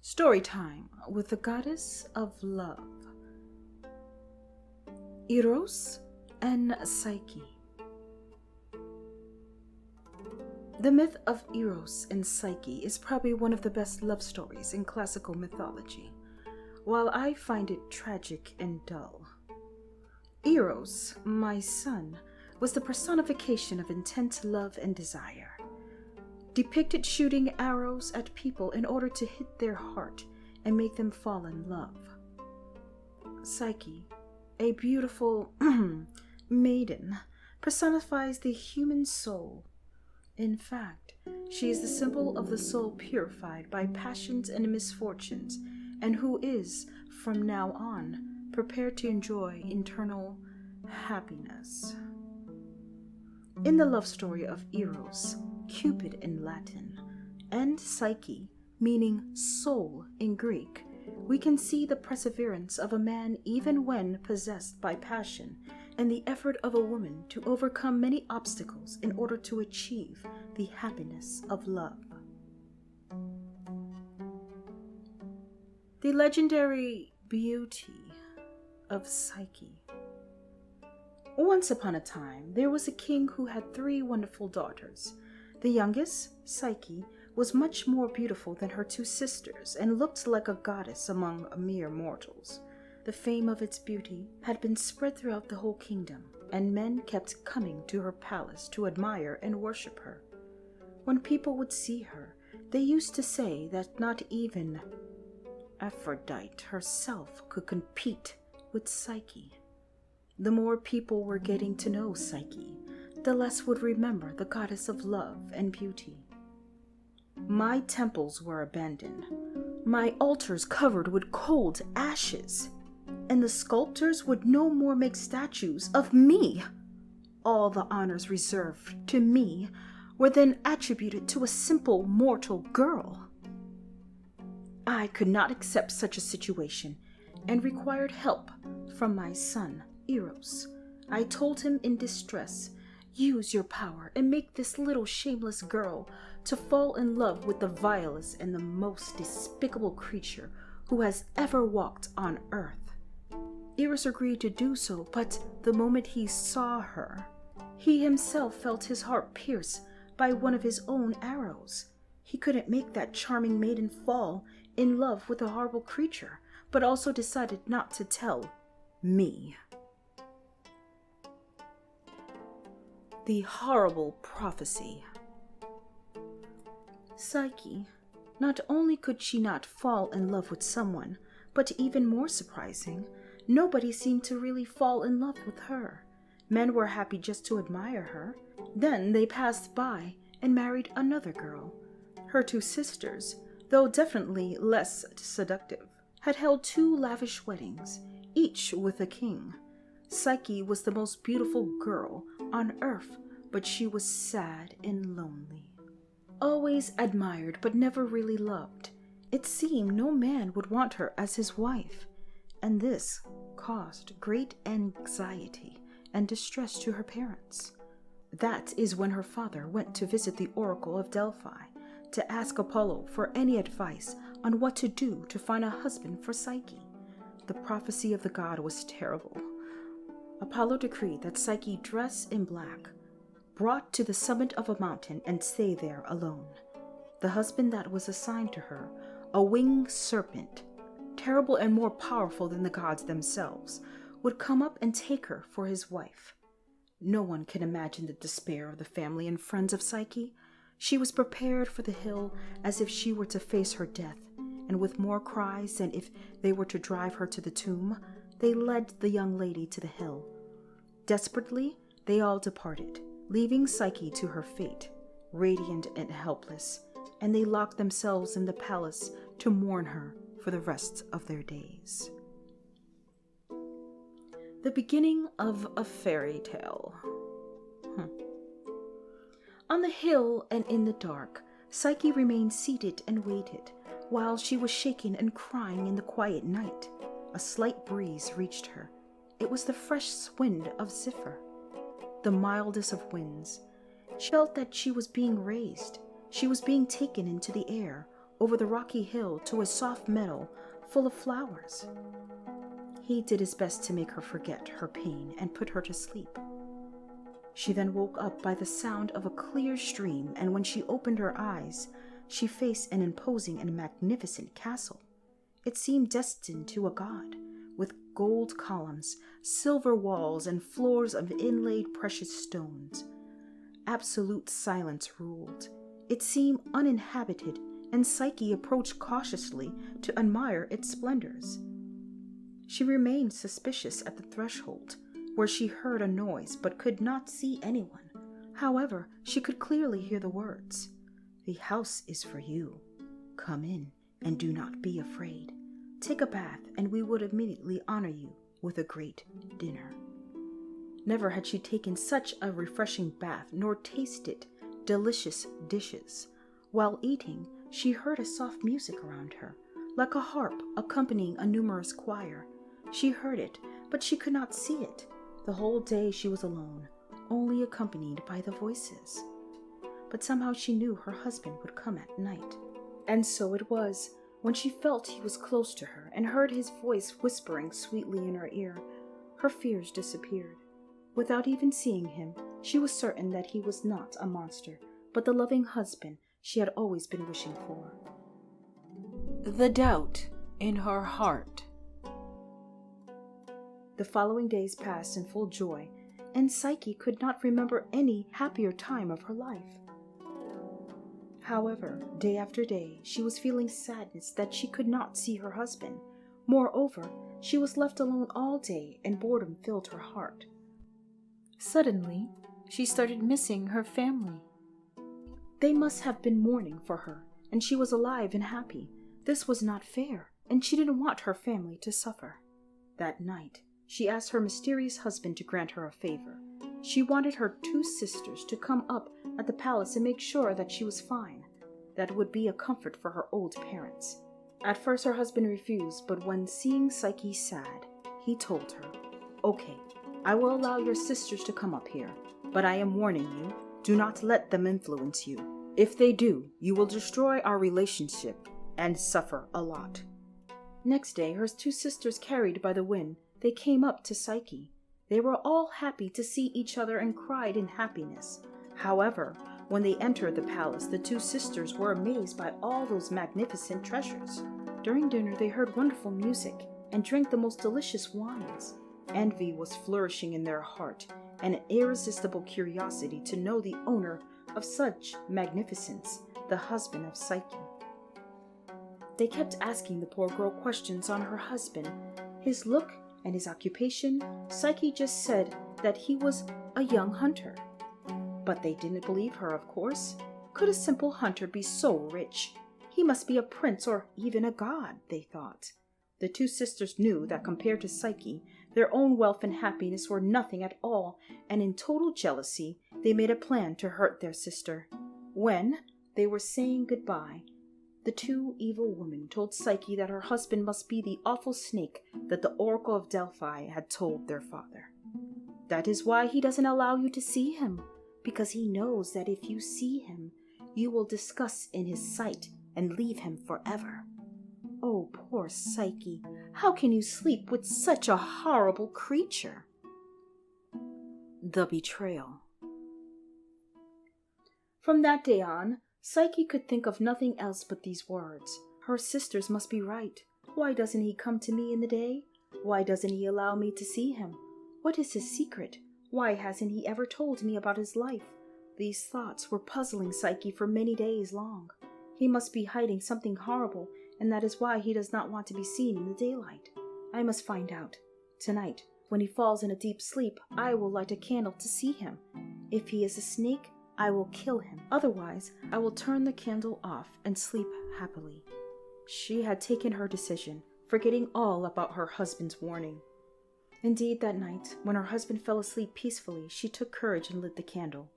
Story time with the goddess of love, Eros and Psyche. The myth of Eros and Psyche is probably one of the best love stories in classical mythology, while I find it tragic and dull. Eros, my son, was the personification of intense love and desire, depicted shooting arrows at people in order to hit their heart and make them fall in love. Psyche, a beautiful maiden, personifies the human soul. In fact, she is the symbol of the soul purified by passions and misfortunes, and who is, from now on, prepared to enjoy eternal happiness. In the love story of Eros, Cupid in Latin, and Psyche, meaning soul in Greek, we can see the perseverance of a man even when possessed by passion, and the effort of a woman to overcome many obstacles in order to achieve the happiness of love. The legendary beauty of Psyche. Once upon a time, there was a king who had 3 wonderful daughters. The youngest, Psyche, was much more beautiful than her 2 sisters and looked like a goddess among mere mortals. The fame of its beauty had been spread throughout the whole kingdom, and men kept coming to her palace to admire and worship her. When people would see her, they used to say that not even Aphrodite herself could compete with Psyche. The more people were getting to know Psyche, the less would remember the goddess of love and beauty. My temples were abandoned, my altars covered with cold ashes, and the sculptors would no more make statues of me. All the honors reserved to me were then attributed to a simple mortal girl. I could not accept such a situation and required help from my son, Eros. I told him in distress, "Use your power and make this little shameless girl to fall in love with the vilest and the most despicable creature who has ever walked on earth." Eros agreed to do so, but the moment he saw her, he himself felt his heart pierced by one of his own arrows. He couldn't make that charming maiden fall in love with a horrible creature, but also decided not to tell me. The horrible prophecy. Psyche, not only could she not fall in love with someone, but even more surprising, nobody seemed to really fall in love with her. Men were happy just to admire her. Then they passed by and married another girl. Her 2 sisters, though definitely less seductive, had held 2 lavish weddings, each with a king. Psyche was the most beautiful girl on earth, but she was sad and lonely. Always admired but never really loved, it seemed no man would want her as his wife, and this caused great anxiety and distress to her parents. That is when her father went to visit the oracle of Delphi to ask Apollo for any advice on what to do to find a husband for Psyche. The prophecy of the god was terrible. Apollo decreed that Psyche dress in black, brought to the summit of a mountain, and stay there alone. The husband that was assigned to her, a winged serpent, terrible and more powerful than the gods themselves, would come up and take her for his wife. No one can imagine the despair of the family and friends of Psyche. She was prepared for the hill as if she were to face her death, and with more cries than if they were to drive her to the tomb, they led the young lady to the hill. Desperately, they all departed, leaving Psyche to her fate, radiant and helpless, and they locked themselves in the palace to mourn her for the rest of their days. The beginning of a fairy tale. On the hill and in the dark, Psyche remained seated and waited, while she was shaking and crying in the quiet night. A slight breeze reached her. It was the fresh wind of Zephyr, the mildest of winds. She felt that she was being raised. She was being taken into the air, over the rocky hill to a soft meadow full of flowers. He did his best to make her forget her pain and put her to sleep. She then woke up by the sound of a clear stream, and when she opened her eyes, she faced an imposing and magnificent castle. It seemed destined to a god, with gold columns, silver walls, and floors of inlaid precious stones. Absolute silence ruled. It seemed uninhabited, and Psyche approached cautiously to admire its splendors. She remained suspicious at the threshold, where she heard a noise but could not see anyone. However, she could clearly hear the words, "The house is for you. Come in and do not be afraid. Take a bath, and we would immediately honor you with a great dinner." Never had she taken such a refreshing bath nor tasted delicious dishes. While eating, she heard a soft music around her, like a harp accompanying a numerous choir. She heard it, but she could not see it. The whole day she was alone, only accompanied by the voices. But somehow she knew her husband would come at night. And so it was. When she felt he was close to her and heard his voice whispering sweetly in her ear, her fears disappeared. Without even seeing him, she was certain that he was not a monster, but the loving husband she had always been wishing for. The doubt in her heart. The following days passed in full joy, and Psyche could not remember any happier time of her life. However, day after day, she was feeling sadness that she could not see her husband. Moreover, she was left alone all day, and boredom filled her heart. Suddenly, she started missing her family. They must have been mourning for her, and she was alive and happy. This was not fair, and she didn't want her family to suffer. That night, she asked her mysterious husband to grant her a favor. She wanted her 2 sisters to come up at the palace and make sure that she was fine. That would be a comfort for her old parents. At first her husband refused, but when seeing Psyche sad, he told her, "Okay, I will allow your sisters to come up here, but I am warning you, do not let them influence you. If they do, you will destroy our relationship and suffer a lot." Next day, her 2 sisters carried by the wind, they came up to Psyche. They were all happy to see each other and cried in happiness. However, when they entered the palace, the 2 sisters were amazed by all those magnificent treasures. During dinner, they heard wonderful music and drank the most delicious wines. Envy was flourishing in their heart, and an irresistible curiosity to know the owner of such magnificence, the husband of Psyche. They kept asking the poor girl questions on her husband, his look, and his occupation. Psyche just said that he was a young hunter. But they didn't believe her, of course. Could a simple hunter be so rich? He must be a prince or even a god, they thought. The 2 sisters knew that compared to Psyche, their own wealth and happiness were nothing at all, and in total jealousy, they made a plan to hurt their sister. When they were saying goodbye, the 2 evil women told Psyche that her husband must be the awful snake that the Oracle of Delphi had told their father. That is why he doesn't allow you to see him, because he knows that if you see him, you will disgust in his sight and leave him forever. Oh, poor Psyche, how can you sleep with such a horrible creature? The betrayal. From that day on, Psyche could think of nothing else but these words. Her sisters must be right. Why doesn't he come to me in the day? Why doesn't he allow me to see him? What is his secret? Why hasn't he ever told me about his life? These thoughts were puzzling Psyche for many days long. He must be hiding something horrible, and that is why he does not want to be seen in the daylight. I must find out. Tonight, when he falls in a deep sleep, I will light a candle to see him. If he is a snake, I will kill him. Otherwise, I will turn the candle off and sleep happily. She had taken her decision, forgetting all about her husband's warning. Indeed, that night, when her husband fell asleep peacefully, she took courage and lit the candle.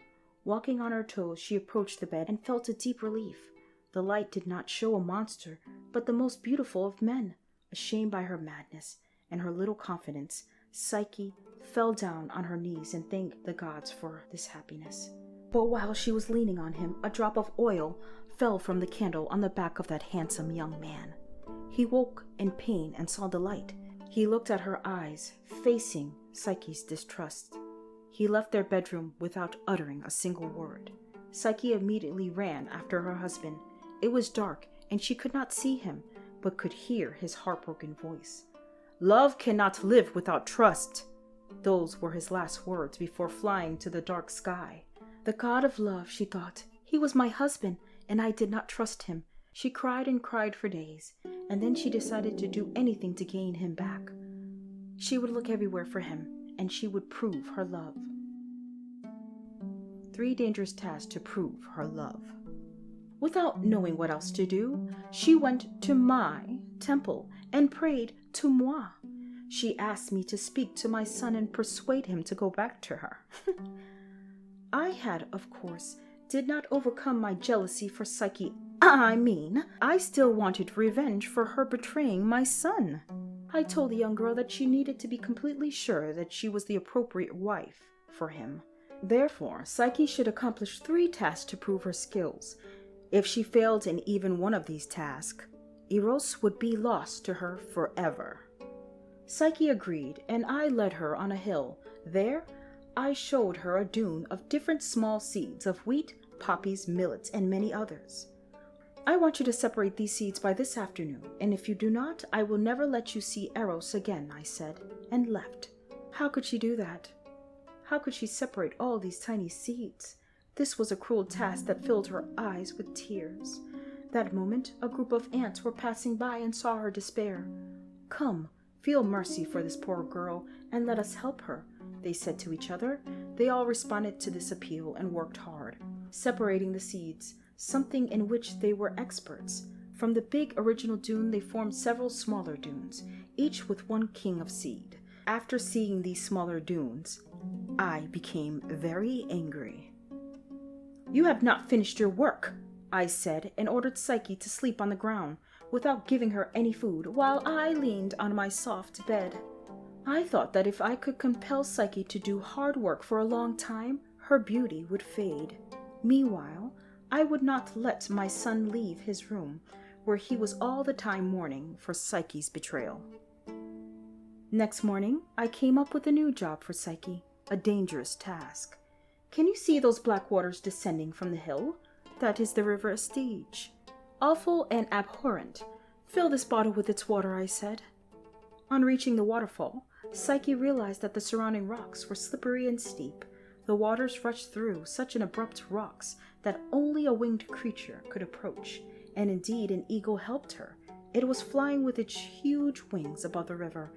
Walking on her toes, she approached the bed and felt a deep relief. The light did not show a monster, but the most beautiful of men. Ashamed by her madness and her little confidence, Psyche fell down on her knees and thanked the gods for this happiness. But while she was leaning on him, a drop of oil fell from the candle on the back of that handsome young man. He woke in pain and saw the light. He looked at her eyes, facing Psyche's distrust. He left their bedroom without uttering a single word. Psyche immediately ran after her husband. It was dark, and she could not see him, but could hear his heartbroken voice. "Love cannot live without trust." Those were his last words before flying to the dark sky. The god of love, she thought. He was my husband, and I did not trust him. She cried and cried for days, and then she decided to do anything to gain him back. She would look everywhere for him, and she would prove her love. 3 dangerous tasks to prove her love. Without knowing what else to do, she went to my temple and prayed to moi. She asked me to speak to my son and persuade him to go back to her. I had, of course, did not overcome my jealousy for Psyche. I still wanted revenge for her betraying my son. I told the young girl that she needed to be completely sure that she was the appropriate wife for him. Therefore, Psyche should accomplish 3 tasks to prove her skills. If she failed in even one of these tasks, Eros would be lost to her forever. Psyche agreed, and I led her on a hill. There, I showed her a dune of different small seeds of wheat, poppies, millets, and many others. I want you to separate these seeds by this afternoon, and if you do not, I will never let you see Eros again, I said, and left. How could she do that? How could she separate all these tiny seeds? This was a cruel task that filled her eyes with tears. That moment, a group of ants were passing by and saw her despair. "Come, feel mercy for this poor girl, and let us help her," they said to each other. They all responded to this appeal and worked hard, separating the seeds, something in which they were experts. From the big original dune, they formed several smaller dunes, each with 1 king of seed. After seeing these smaller dunes, I became very angry. "You have not finished your work," I said, and ordered Psyche to sleep on the ground without giving her any food, while I leaned on my soft bed. I thought that if I could compel Psyche to do hard work for a long time, her beauty would fade. Meanwhile, I would not let my son leave his room, where he was all the time mourning for Psyche's betrayal. Next morning, I came up with a new job for Psyche, a dangerous task. "Can you see those black waters descending from the hill? That is the river Psyche. Awful and abhorrent. Fill this bottle with its water," I said. On reaching the waterfall, Psyche realized that the surrounding rocks were slippery and steep. The waters rushed through such an abrupt rocks that only a winged creature could approach, and indeed an eagle helped her. It was flying with its huge wings above the river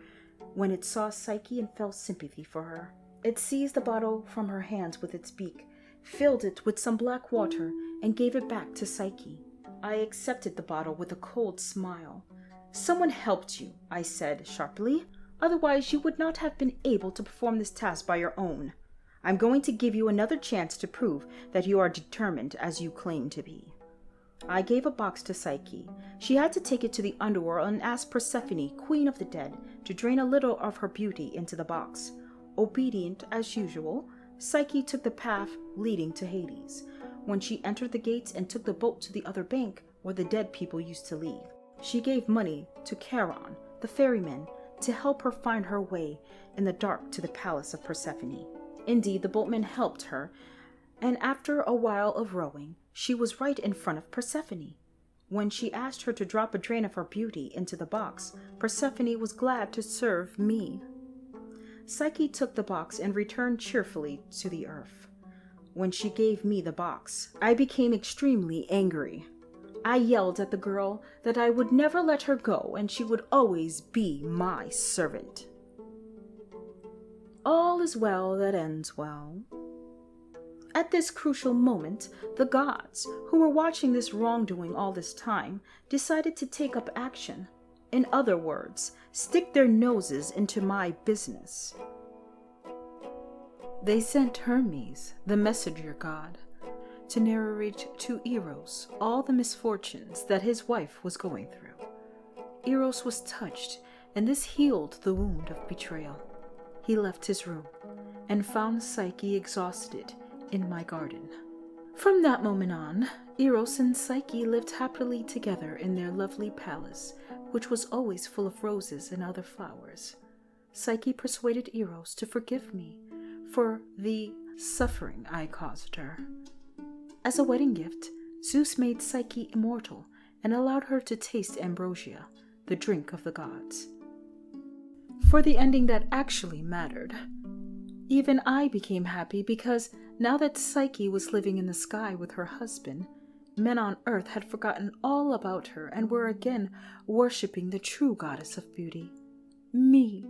when it saw Psyche and felt sympathy for her. It seized the bottle from her hands with its beak, filled it with some black water, and gave it back to Psyche. I accepted the bottle with a cold smile. "Someone helped you," I said sharply. "Otherwise you would not have been able to perform this task by your own. I'm going to give you another chance to prove that you are determined as you claim to be." I gave a box to Psyche. She had to take it to the underworld and ask Persephone, queen of the dead, to drain a little of her beauty into the box. Obedient as usual, Psyche took the path leading to Hades. When she entered the gates and took the boat to the other bank where the dead people used to leave, she gave money to Charon, the ferryman, to help her find her way in the dark to the palace of Persephone. Indeed, the boatman helped her, and after a while of rowing, she was right in front of Persephone. When she asked her to drop a drain of her beauty into the box, Persephone was glad to serve me. Psyche took the box and returned cheerfully to the earth. When she gave me the box, I became extremely angry. I yelled at the girl that I would never let her go and she would always be my servant. All is well that ends well. At this crucial moment, the gods, who were watching this wrongdoing all this time, decided to take up action. In other words, stick their noses into my business. They sent Hermes, the messenger god, to narrate to Eros all the misfortunes that his wife was going through. Eros was touched, and this healed the wound of betrayal. He left his room and found Psyche exhausted in my garden. From that moment on, Eros and Psyche lived happily together in their lovely palace, which was always full of roses and other flowers. Psyche persuaded Eros to forgive me for the suffering I caused her. As a wedding gift, Zeus made Psyche immortal and allowed her to taste ambrosia, the drink of the gods. For the ending that actually mattered. Even I became happy because now that Psyche was living in the sky with her husband, men on earth had forgotten all about her and were again worshipping the true goddess of beauty, me.